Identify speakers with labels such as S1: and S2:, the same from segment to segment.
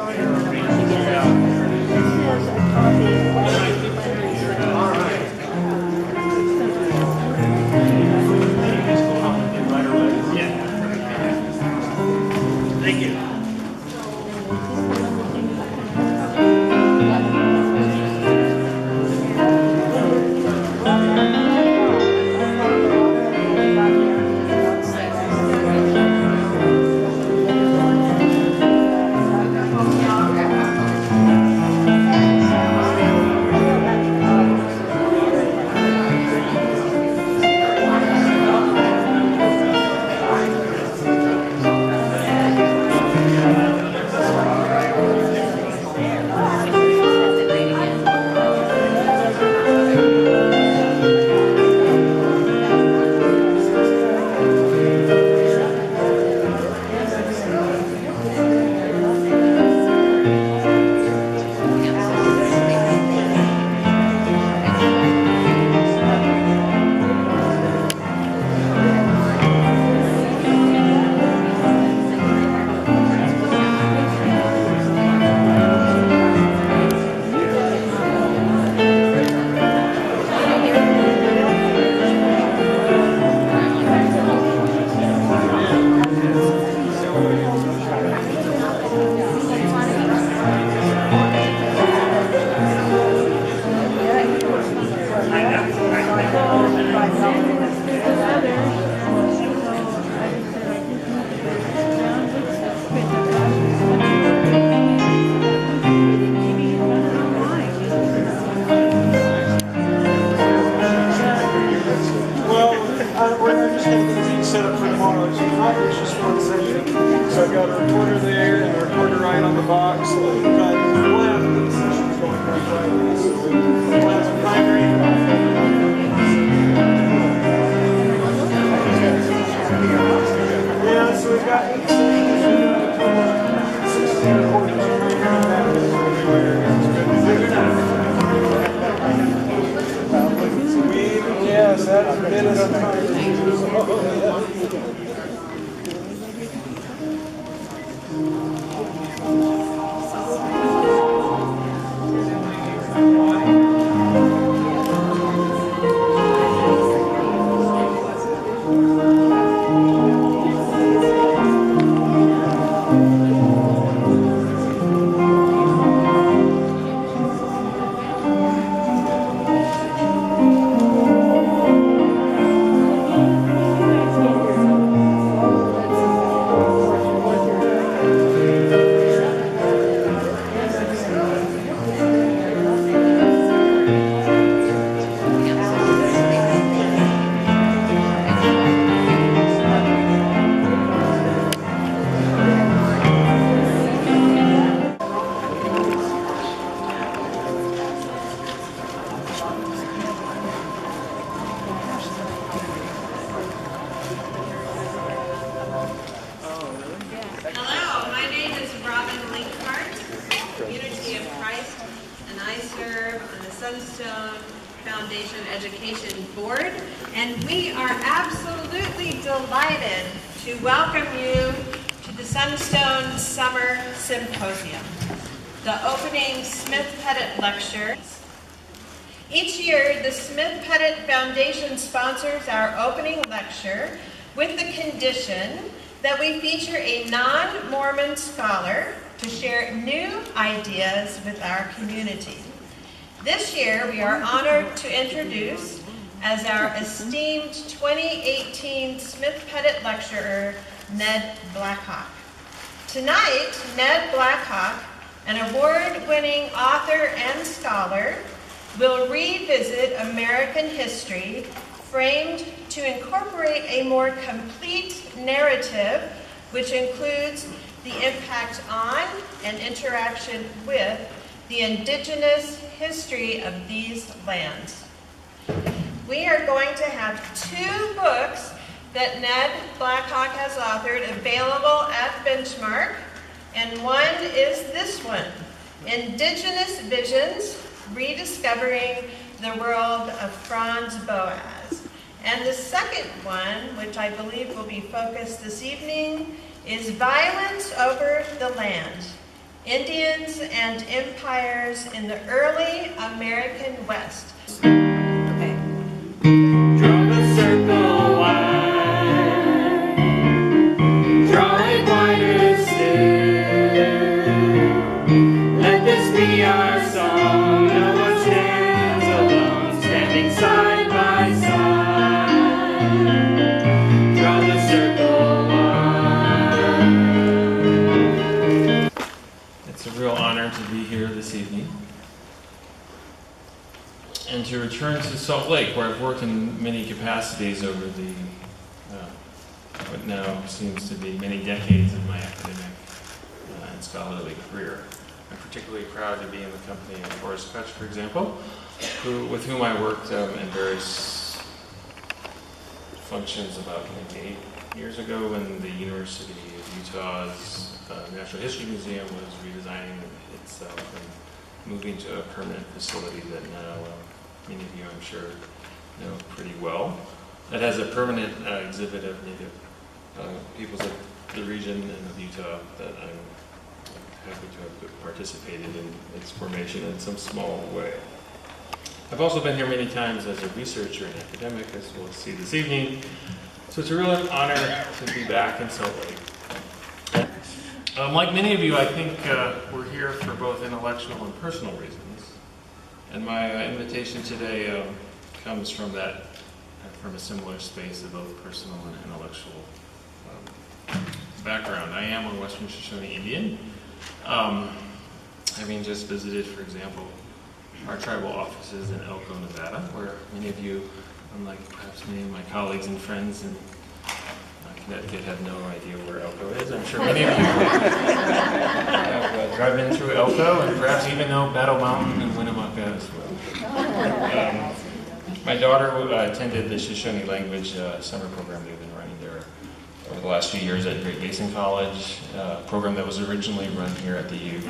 S1: Thank you. We're just going to get set up for tomorrow. It's just one session. So I've got a recorder there and a recorder right on the box. So we'll have the sessions going on Friday. So we'll have some primary. Yeah, so we've got 16 recorders Yes, that's been some time.
S2: Sunstone Foundation Education Board, and we are absolutely delighted to welcome you to the Sunstone Summer Symposium, the opening Smith-Pettit Lecture. Each year, the Smith-Pettit Foundation sponsors our opening lecture with the condition that we feature a non-Mormon scholar to share new ideas with our community. This year, we are honored to introduce as our esteemed 2018 Smith-Pettit lecturer, Ned Blackhawk. Tonight, Ned Blackhawk, an award-winning author and scholar, will revisit American history framed to incorporate a more complete narrative which includes the impact on and interaction with the indigenous history of these lands. We are going to have 2 books that Ned Blackhawk has authored available at Benchmark, and one is this one, Indigenous Visions, Rediscovering the World of Franz Boas. And the second one, which I believe will be focused this evening, is Violence Over the Land, Indians and Empires in the Early American West. Okay.
S3: Draw the circle wide, draw it wider still. Let this be our song. No one stands alone, standing side by side. Draw the circle wide.
S4: It's a real honor to be here this evening and to return to Salt Lake, where I've worked in many capacities over the what now seems to be many decades of my academic and scholarly career. I'm particularly proud to be in the company of Forrest Kutch, for example, with whom I worked in various functions about maybe 8 years ago when the University of Utah's Natural History Museum was redesigning itself and moving to a permanent facility that now many of you, I'm sure, know pretty well. It has a permanent exhibit of native peoples of the region and of Utah that I'm happy to have participated in its formation in some small way. I've also been here many times as a researcher and academic, as we'll see this evening. So it's a real honor to be back in Salt Lake. Like many of you, I think we're here for both intellectual and personal reasons. And my invitation today comes from a similar space of both personal and intellectual background. I am a Western Shoshone Indian, having just visited, for example, our tribal offices in Elko, Nevada, where many of you, unlike perhaps many of my colleagues and friends in Connecticut, have no idea where Elko is. I'm sure many of you have driven through Elko and perhaps even know Battle Mountain and Winnemucca as well. My daughter attended the Shoshone language summer program they've been running there over the last few years at Great Basin College, a program that was originally run here at the U.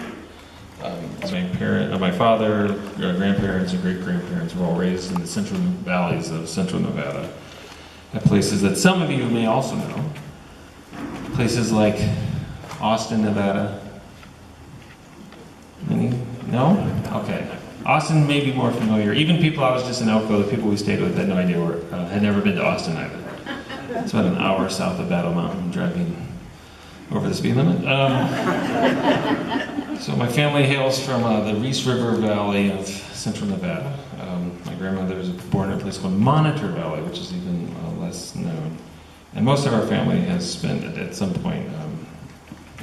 S4: My father, grandparents, and great-grandparents were all raised in the central valleys of central Nevada, at places that some of you may also know. Places like Austin, Nevada. Any? No? Okay. Austin may be more familiar. Even people, I was just in Elko, the people we stayed with had no idea had never been to Austin either. It's about an hour south of Battle Mountain, driving over the speed limit. So my family hails from the Reese River Valley of central Nevada. My grandmother was born in a place called Monitor Valley, which is even less known. And most of our family has spent at some point,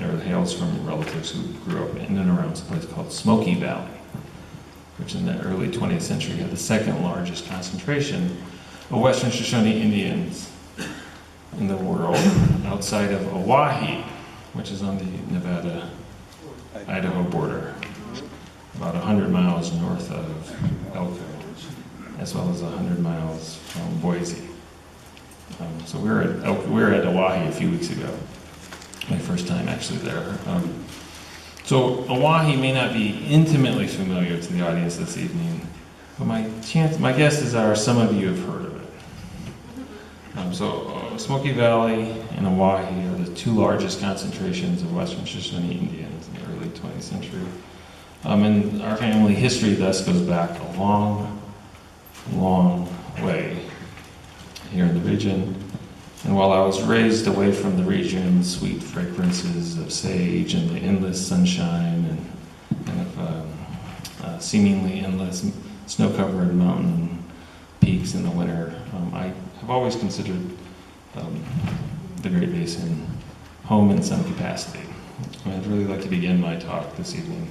S4: or hails from relatives who grew up in and around a place called Smoky Valley, which in the early 20th century had the second largest concentration of Western Shoshone Indians in the world, outside of Oahe, which is on the Nevada-Idaho border, about 100 miles north of Elko, as well as 100 miles from Boise. So we were at Oahe a few weeks ago, my first time actually there. So Oahe may not be intimately familiar to the audience this evening, but my guesses are some of you have heard of it. Smoky Valley and Oahe are the two largest concentrations of Western Shoshone Indians in the early 20th century. And our family history thus goes back a long, long way here in the region. And while I was raised away from the region's sweet fragrances of sage and the endless sunshine and of seemingly endless snow-covered mountain peaks in the winter, I have always considered the Great Basin home in some capacity. I'd really like to begin my talk this evening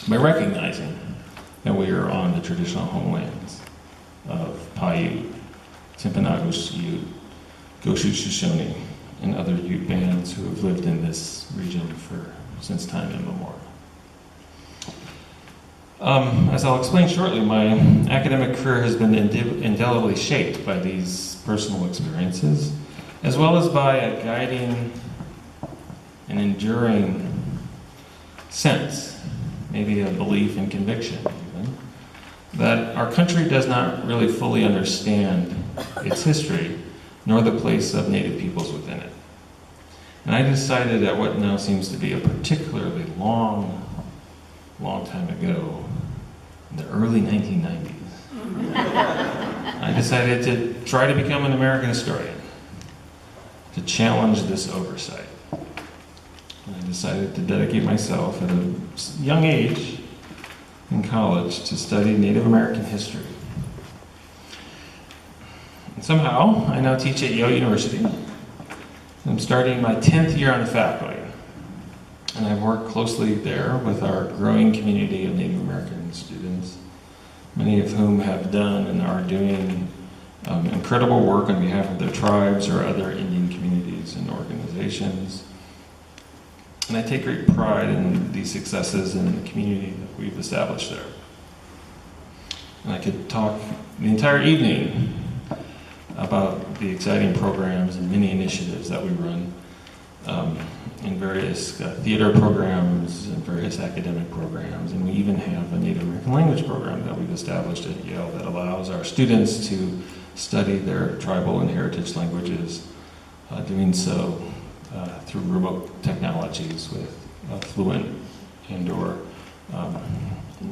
S4: by recognizing that we are on the traditional homelands of Paiute, Timpanogos Ute, Goshu Shoshone, and other Ute bands who have lived in this region since time immemorial. As I'll explain shortly, my academic career has been indelibly shaped by these personal experiences, as well as by a guiding and enduring sense, maybe a belief and conviction even, that our country does not really fully understand its history, nor the place of Native peoples within it. And I decided at what now seems to be a particularly long time ago, in the early 1990s, I decided to try to become an American historian, to challenge this oversight. And I decided to dedicate myself at a young age in college to study Native American history. And somehow, I now teach at Yale University. I'm starting my 10th year on the faculty. And I've worked closely there with our growing community of Native American students, many of whom have done and are doing incredible work on behalf of their tribes or other Indian communities and organizations. And I take great pride in these successes and the community that we've established there. And I could talk the entire evening about the exciting programs and many initiatives that we run in various theater programs and various academic programs. And we even have a Native American language program that we've established at Yale that allows our students to study their tribal and heritage languages, doing so through remote technologies with fluent and/or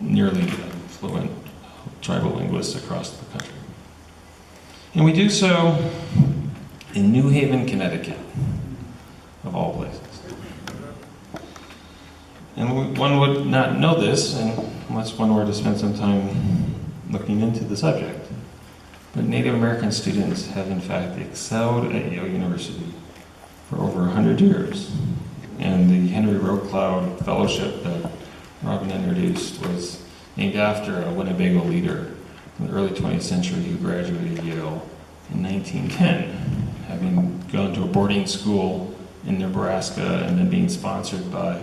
S4: nearly fluent tribal linguists across the country. And we do so in New Haven, Connecticut, of all places. And one would not know this unless one were to spend some time looking into the subject. But Native American students have in fact excelled at Yale University for over 100 years. And the Henry Rowe-Cloud Fellowship that Robin introduced was named after a Winnebago leader in the early 20th century who graduated Yale in 1910, having gone to a boarding school in Nebraska and then being sponsored by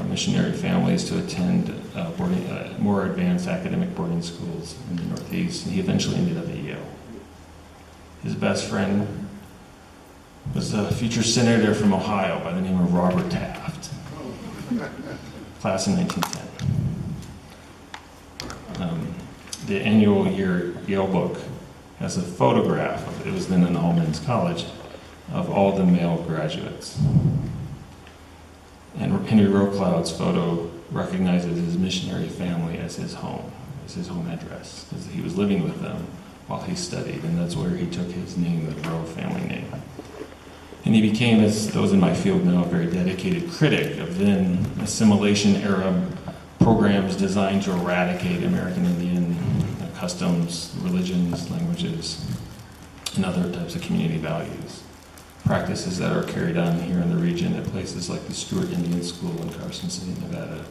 S4: missionary families to attend more advanced academic boarding schools in the Northeast, and he eventually ended up at Yale. His best friend was a future senator from Ohio by the name of Robert Taft, class in 1910. The annual year Yale book has a photograph of, it was then an all-men's college, of all the male graduates. And Henry Rowe-Cloud's photo recognizes his missionary family as his home address, because he was living with them while he studied, and that's where he took his name, the Rowe family name. And he became, as those in my field know, a very dedicated critic of then assimilation-era programs designed to eradicate American Indian customs, religions, languages, and other types of community values. Practices that are carried on here in the region at places like the Stewart Indian School in Carson City, Nevada,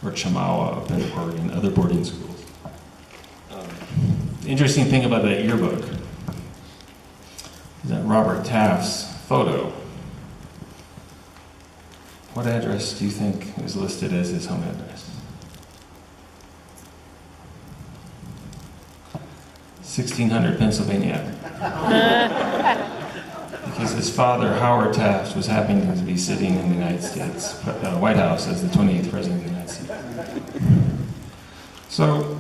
S4: or Chamawa up in Oregon, other boarding schools. The interesting thing about that yearbook is that Robert Taft's photo, what address do you think is listed as his home address? 1600 Pennsylvania Avenue. Because his father, Howard Taft, was happening to be sitting in the United States White House as the 28th president of the United States. So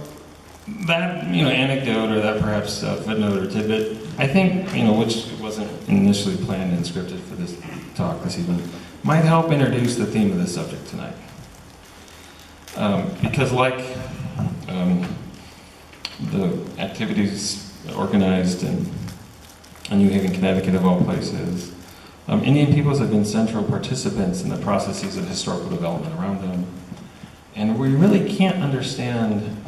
S4: that anecdote, or that perhaps footnote or tidbit, I think which wasn't initially planned and scripted for this talk this evening, might help introduce the theme of this subject tonight. Because like the activities organized in New Haven, Connecticut, of all places, Indian peoples have been central participants in the processes of historical development around them. And we really can't understand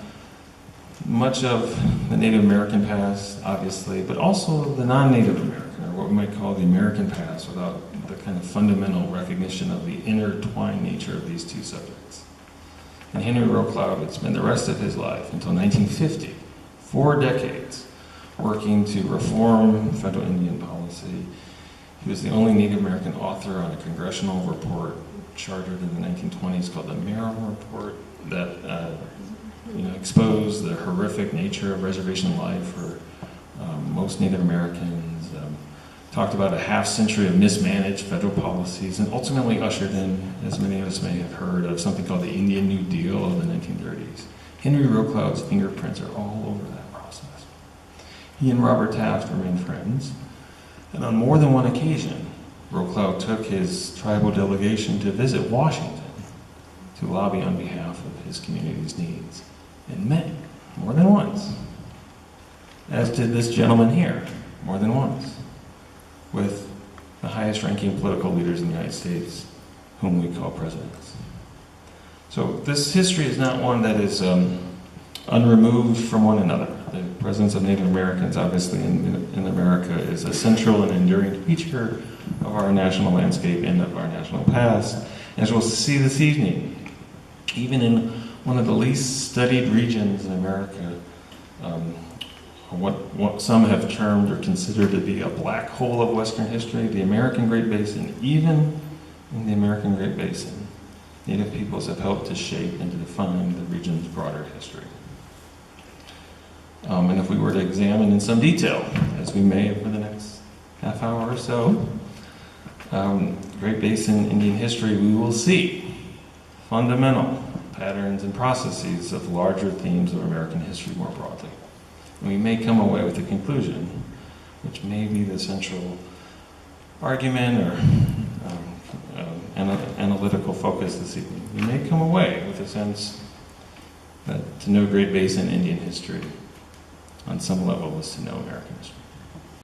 S4: much of the Native American past, obviously, but also the non-Native American, or what we might call the American past, without the kind of fundamental recognition of the intertwined nature of these two subjects. And Henry Rowe-Cloud would spend the rest of his life, until 1950, 4 decades, working to reform federal Indian policy. He was the only Native American author on a congressional report chartered in the 1920s called the Merrill Report that exposed the horrific nature of reservation life for most Native Americans, talked about a half-century of mismanaged federal policies, and ultimately ushered in, as many of us may have heard, of something called the Indian New Deal of the 1930s. Henry Rowe-Cloud's fingerprints are all over that process. He and Robert Taft remained friends, and on more than one occasion, Rowe-Cloud took his tribal delegation to visit Washington to lobby on behalf of his community's needs, and met more than once, as did this gentleman here, more than once, with the highest ranking political leaders in the United States, whom we call presidents. So this history is not one that is unremoved from one another. The presence of Native Americans, obviously, in America is a central and enduring feature of our national landscape and of our national past. As we'll see this evening, even in one of the least studied regions in America, what some have termed or considered to be a black hole of Western history, the American Great Basin, even in the American Great Basin, Native peoples have helped to shape and to define the region's broader history. And if we were to examine in some detail, as we may over the next half hour or so, Great Basin Indian history, we will see fundamental patterns and processes of larger themes of American history more broadly. And we may come away with a conclusion, which may be the central argument or analytical focus this evening. We may come away with a sense that to know Great Basin Indian history on some level is to know American history.